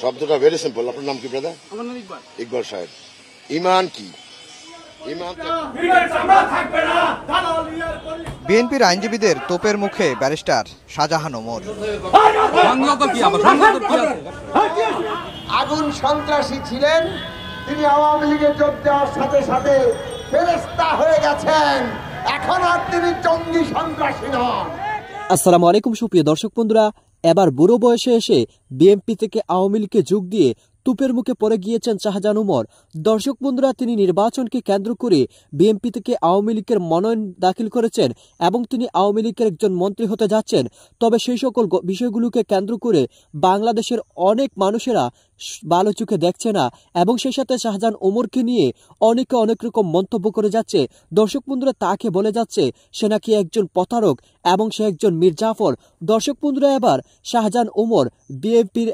শব্দটা very simple. আপনার নাম কি ব্রাদার? আমার নাম ইকবাল। ইকবাল সাহেব, ইমান কি? বিএনপির আইনজীবীদের তোপের মুখে ব্যারিস্টার শাহজাহান ওমর। আগুন সন্ত্রাসী ছিলেন, তিনি আওয়ামী লীগে যোগ দেওয়ার সাথে সাথে ফেরেশতা হয়ে গেছেন, এখন আর তিনি জঙ্গি সন্ত্রাসী নন। আসসালামু আলাইকুম সুপ্রিয় দর্শক বন্ধুরা, এবার বুড়ো বয়সে এসে বিএনপি থেকে আওয়ামী লীগে যোগ দিয়ে তুপের মুখে পড়ে গিয়েছেন শাহজাহান ওমর। দর্শক বন্ধুরা, তিনি নির্বাচনকে কেন্দ্র করে বিএনপি থেকে আওয়ামী লীগের মনোনয়ন দাখিল করেছেন এবং তিনি আওয়ামী লীগের একজন মন্ত্রী হতে যাচ্ছেন। তবে সেই সকল বিষয়গুলোকে কেন্দ্র করে বাংলাদেশের অনেক মানুষেরা ভালো চোখে দেখছে না এবং সেই সাথে শাহজাহান ওমরকে নিয়ে অনেকে অনেক রকম মন্তব্য করে যাচ্ছে। দর্শক বন্ধুরা, তাকে বলে যাচ্ছে সে নাকি একজন প্রতারক এবং সে একজন মীর জাফর। দর্শক বন্ধুরা, এবার শাহজাহান ওমর বিএনপির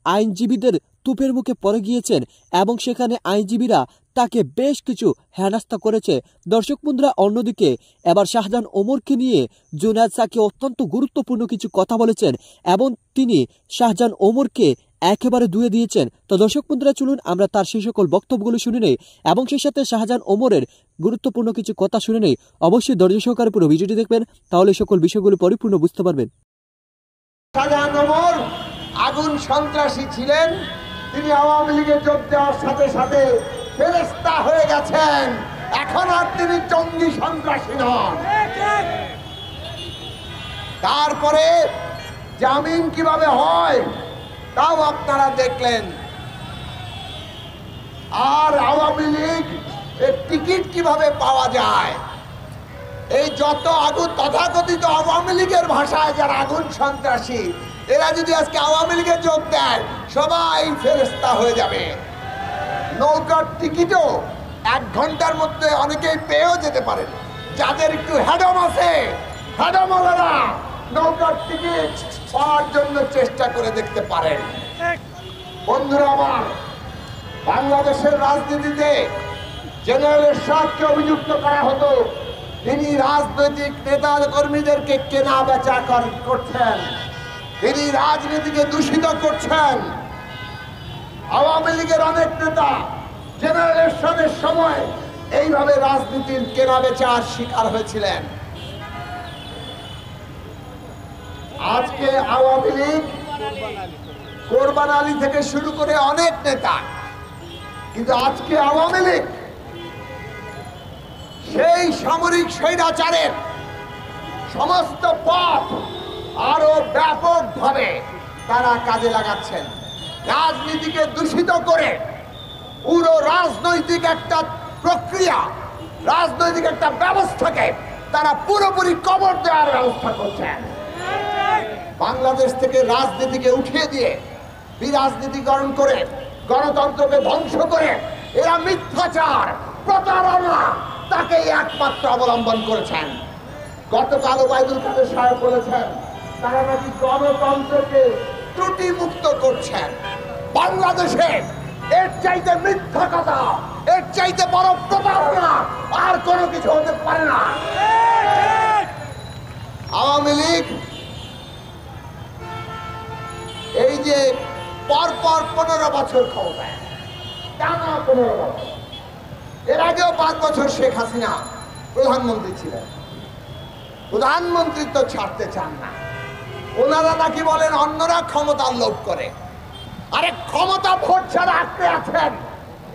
আইনজীবীদের তুপের মুখে পড়ে গিয়েছেন এবং সেখানে আইনজীবীরা তাকে বেশ কিছু হেনস্থা করেছে। দর্শক বন্ধুরা, অন্যদিকে এবার শাহজাহান ওমরকে নিয়ে জুনায়েদ সাকি অত্যন্ত গুরুত্বপূর্ণ কিছু কথা বলেছেন এবং তিনি শাহজাহান ওমরকে একেবারে ধুয়ে দিয়েছেন। তো দর্শক বন্ধুরা, চলুন আমরা তার সেই সকল বক্তব্যগুলো শুনে নেই এবং সেই সাথে শাহজাহান ওমরের গুরুত্বপূর্ণ কিছু কথা শুনে নেই। অবশ্যই ধৈর্য সহকারে পুরো ভিডিওটি দেখবেন, তাহলে সকল বিষয়গুলো পরিপূর্ণ বুঝতে পারবেন। শাহজাহান ওমর আগুন সন্ত্রাসী ছিলেন, তিনি আওয়ামী লীগে যোগ দেওয়ার সাথে সাথে ফেরেশতা হয়ে গেছেন, এখন আর তিনি জঙ্গি সন্ত্রাসী নন। তারপরে জামিন কিভাবে হয় তাও আপনারা দেখলেন, আর আওয়ামী লীগ এর টিকিট কিভাবে পাওয়া যায়। এই যত আগুন তথাকথিত আওয়ামী লীগের ভাষায় যারা আগুন সন্ত্রাসী, এরা যদি আজকে আওয়ামী লীগে যোগ দেয় সবাই ফেরেশতা হয়ে যাবে। নৌকার টিকিটও 1 ঘন্টার মধ্যে অনেকেই পেয়েও যেতে পারেন। যাদের একটু হ্যাডম আছে, হ্যাডমওয়ালারা নৌকার টিকিট পাওয়ার জন্য চেষ্টা করে দেখতে পারেন। বন্ধুরা আমার, বাংলাদেশের রাজনীতিতে জেনারেল এরশাদকে অভিযুক্ত করা হতো তিনি রাজনৈতিক নেতা কর্মীদেরকে কেনা বেচা করছেন, তিনি রাজনীতিকে দূষিত করছেন। আওয়ামী লীগের অনেক নেতা জেনারেল এরশাদের সময় এইভাবে রাজনীতির কেনা বেচার শিকার হয়েছিলেন। আজকে আওয়ামী লীগ, কোরবান আলী থেকে শুরু করে অনেক নেতা, কিন্তু আজকে আওয়ামী লীগ সেই সামরিক স্বৈরাচারের সমস্ত পথ আরো ব্যাপকভাবে তারা কাজে লাগাচ্ছেন। রাজনীতিকে দূষিত করে পুরো রাজনৈতিক একটা প্রক্রিয়া, রাজনৈতিক একটা ব্যবস্থাকে তারা পুরোপুরি কবর দেওয়ার ব্যবস্থা করছেন। বাংলাদেশ থেকে রাজনীতিকে উঠিয়ে দিয়ে বিরাজনীতিকরণ করে গণতন্ত্রকে ধ্বংস করে এরা মিথ্যাচার, প্রতারণা তাকে একমাত্র অবলম্বন করেছেন। গতকাল ওবায়দুল কাদের সাহেব বলেছেন তারা নাকি গণতন্ত্রকে ত্রুটিমুক্ত করছেন। বাংলাদেশে এর চাইতে মিথ্যা কথা, এর চাইতে বড় প্রতারণা আর কোনো কিছু হতে পারে না। আওয়ামী লীগ এই যে পরপর 15 বছর ক্ষমতায়, টানা 15 বছর, এর আগেও 5 বছর শেখ হাসিনা প্রধানমন্ত্রী ছিলেন, প্রধানমন্ত্রী তো ছাড়তে চান না। ওনারা নাকি বলেন অন্যরা ক্ষমতার লোভ করে। আরে ক্ষমতা ভোট ছাড়া আঁকড়ে আছেন,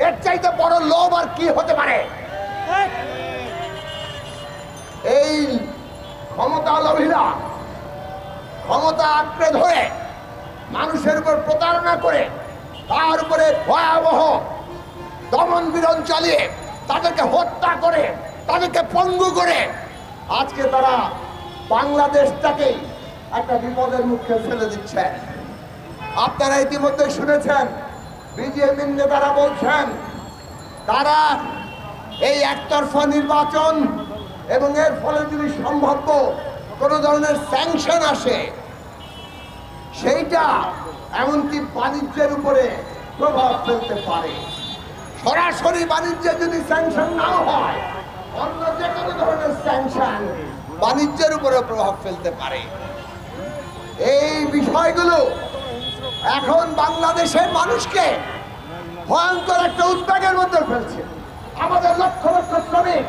এর চাইতে বড় লোভ আর কি হতে পারে? এই ক্ষমতা লোভীরা ক্ষমতা আঁকড়ে ধরে মানুষের উপর প্রতারণা করে, তার উপরে ভয়াবহ দমন পীড়ন চালিয়ে তাদেরকে হত্যা করে, তাদেরকে পঙ্গু করে আজকে তারা বাংলাদেশটাকেই একটা বিপদের মুখে ফেলে দিচ্ছেন। আপনারা ইতিমধ্যে শুনেছেন বিজেপির নেতারা বলছেন তারা এই একতরফা নির্বাচন এবং এর ফলে যদি সম্ভাব্য কোনো ধরনের স্যাংশন আসে, সেইটা এমনকি বাণিজ্যের উপরে প্রভাব ফেলতে পারে। সরাসরি বাণিজ্যে যদি স্যাংশন না হয়, অন্য যে কোনো ধরনের স্যাংশন বাণিজ্যের উপরে প্রভাব ফেলতে পারে। এই বিষয়গুলো এখন বাংলাদেশের মানুষকে ভয়ঙ্কর একটা উদ্বেগের মধ্যে ফেলছে। আমাদের লক্ষ লক্ষ শ্রমিক,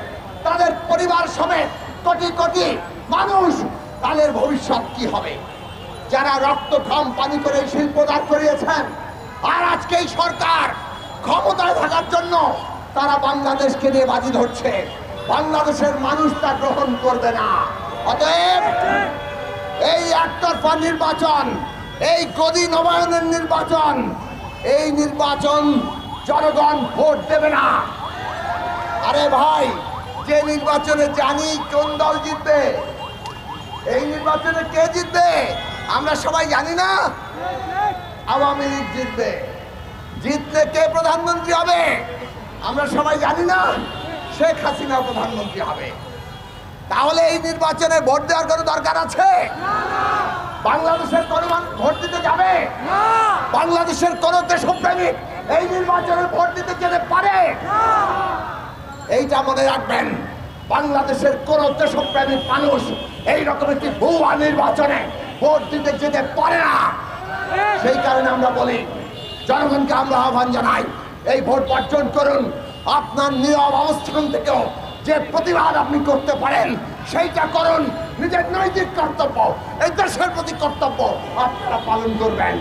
তাদের পরিবার সমেত কোটি কোটি মানুষ, তাদের ভবিষ্যৎ কি হবে? যারা রক্ত ঘাম পানি করে শিল্প দাঁড় করিয়েছেন, আর আজকে এই সরকার ক্ষমতায় থাকার জন্য তারা বাংলাদেশকে নিয়ে বাজি ধরছে, বাংলাদেশের মানুষ তা গ্রহণ করবে না। অতএব এই একতরফা নির্বাচন, এই গদি নবায়নের নির্বাচন, এই নির্বাচন জনগণ ভোট দেবে না। আরে ভাই, যে নির্বাচনে জানি কোন দল জিতবে, এই নির্বাচনে কে জিতবে আমরা সবাই জানি না। আওয়ামী লীগ জিতবে। জিতলে কে প্রধানমন্ত্রী হবে আমরা সবাই জানি না। শেখ হাসিনা প্রধানমন্ত্রী হবে। তাহলে এই নির্বাচনে ভোট দেওয়ার কোনো দরকার আছে? বাংলাদেশের কোন মানুষ ভোট দিতে যাবে? বাংলাদেশের কোন দেশপ্রেমিক এই নির্বাচনে ভোট দিতে যেতে পারে? এইটা মনে রাখবেন, বাংলাদেশের কোন দেশপ্রেমিক মানুষ এই রকম একটি ভুয়া নির্বাচনে ভোট দিতে যেতে পারে না। সেই কারণে আমরা বলি, জনগণকে আমরা আহ্বান জানাই, এই ভোট বর্জন করুন। আপনার নীরব অবস্থান থেকেও যে প্রতিবাদ আপনি করতে পারেন সেইটা করুন। নিজের নৈতিক কর্তব্য, এই দেশের প্রতি কর্তব্য আপনারা পালন করবেন।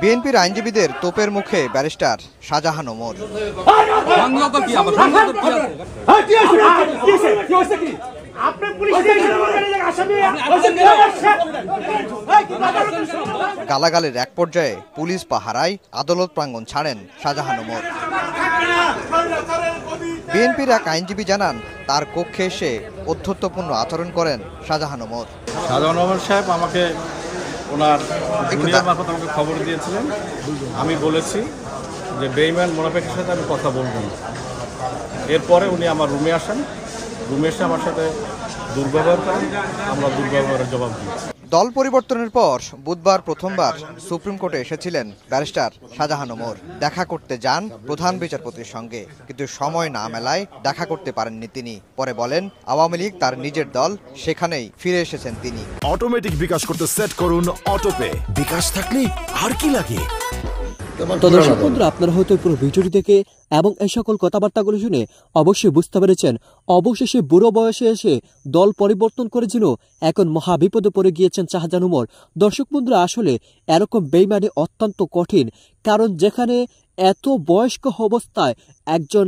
বিএনপির আইনজীবীদের তোপের মুখে ব্যারিস্টার শাহজাহান ওমর। গালাগালের এক পর্যায়ে পুলিশ পাহারায় আদালত প্রাঙ্গণ ছাড়েন শাহজাহান ওমর। বিএনপির এক আইনজীবী জানান, তার কক্ষে এসে অধ্যত্বপূর্ণ আচরণ করেন শাহজাহান ওমর। শাহজাহান ওমর সাহেব আমাকে ওনার জুনিয়র মারফত আমাকে খবর দিয়েছিলেন। আমি বলেছি যে বেঈমান মোনাফেকের সাথে আমি কথা বলবো না। এরপরে উনি আমার রুমে আসেন, রুমে এসে আমার সাথে দুর্ব্যবহার করেন। আমরা দুর্ব্যবহারের জবাব দিয়েছি। দল পরিবর্তনের পর বুধবার প্রথমবার সুপ্রিম কোর্টে এসেছিলেন ব্যারিস্টার শাহজাহান ওমর। দেখা করতে যান প্রধান বিচারপতির সঙ্গে, কিন্তু সময় না মেলায় দেখা করতে পারেননি তিনি। পরে বলেন, আওয়ামী লীগ তার নিজের দল, সেখানেই ফিরে এসেছেন তিনি। অটোমেটিক বিকাশ করতে সেট করুন অটোপে। বিকাশ থাকলে আর কি লাগে। তো দর্শক বন্ধুরা, আপনারা হয়তো পুরো ভিডিওটি দেখে এবং এই সকল কথাবার্তাগুলো শুনে অবশ্যই বুঝতে পেরেছেন, অবশেষে বুড়ো বয়সে এসে দল পরিবর্তন করেছিল, এখন মহাবিপদে পড়ে গিয়েছেন শাহজাহান ওমর। দর্শক বন্ধুরা, আসলে এরকম বেইমানি অত্যন্ত কঠিন, কারণ যেখানে এত বয়স্ক অবস্থায় একজন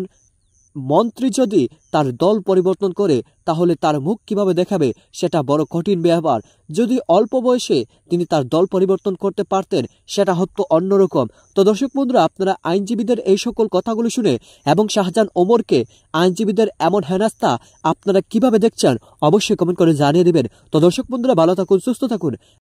মন্ত্রী যদি তার দল পরিবর্তন করে, তাহলে তার মুখ কিভাবে দেখাবে সেটা বড় কঠিন ব্যাপার। যদি অল্প বয়সে তিনি তার দল পরিবর্তন করতে পারতেন, সেটা হতো অন্যরকম। তো দর্শক বন্ধুরা, আপনারা আইনজীবীদের এই সকল কথাগুলো শুনে এবং শাহজাহান ওমরকে আইনজীবীদের এমন হেনস্থা আপনারা কিভাবে দেখছেন অবশ্যই কমেন্ট করে জানিয়ে দেবেন। তো দর্শক বন্ধুরা, ভালো থাকুন, সুস্থ থাকুন।